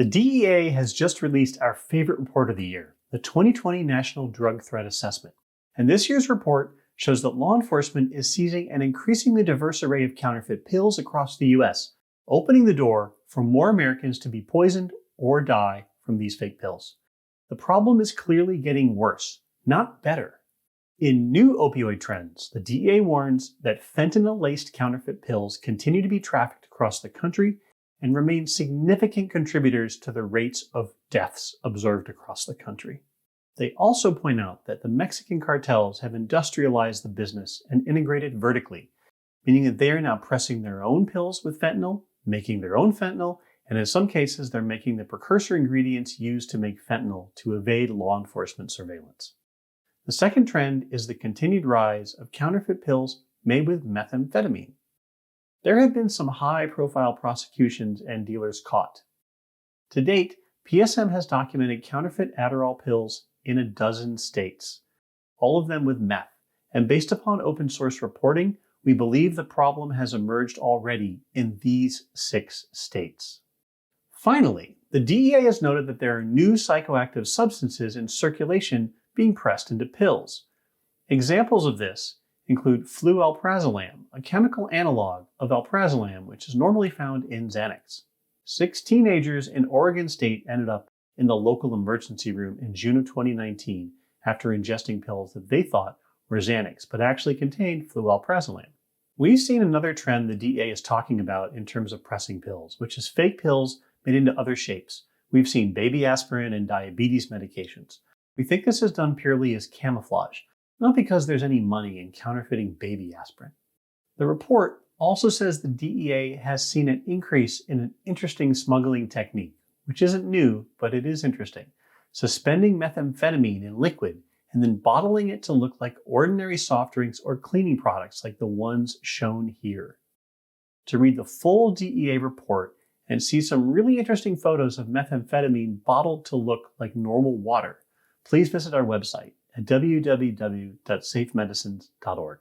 The DEA has just released our favorite report of the year, the 2020 National Drug Threat Assessment. And this year's report shows that law enforcement is seizing an increasingly diverse array of counterfeit pills across the US, opening the door for more Americans to be poisoned or die from these fake pills. The problem is clearly getting worse, not better. In new Opioid Trends, the DEA warns that fentanyl-laced counterfeit pills continue to be trafficked across the country and remain significant contributors to the rates of deaths observed across the country. They also point out that the Mexican cartels have industrialized the business and integrated vertically, meaning that they are now pressing their own pills with fentanyl, making their own fentanyl, and in some cases they're making the precursor ingredients used to make fentanyl to evade law enforcement surveillance. The second trend is the continued rise of counterfeit pills made with methamphetamine. There have been some high-profile prosecutions and dealers caught. To date, PSM has documented counterfeit Adderall pills in a dozen states, all of them with meth, and based upon open-source reporting, we believe the problem has emerged already in these 6 states. Finally, the DEA has noted that there are new psychoactive substances in circulation being pressed into pills. Examples of this include flualprazolam, a chemical analog of alprazolam, which is normally found in Xanax. 6 teenagers in Oregon State ended up in the local emergency room in June of 2019 after ingesting pills that they thought were Xanax, but actually contained flualprazolam. We've seen another trend the DEA is talking about in terms of pressing pills, which is fake pills made into other shapes. We've seen baby aspirin and diabetes medications. We think this is done purely as camouflage, not because there's any money in counterfeiting baby aspirin. The report also says the DEA has seen an increase in an interesting smuggling technique, which isn't new, but it is interesting. Suspending methamphetamine in liquid and then bottling it to look like ordinary soft drinks or cleaning products like the ones shown here. To read the full DEA report and see some really interesting photos of methamphetamine bottled to look like normal water, please visit our website at www.safemedicines.org.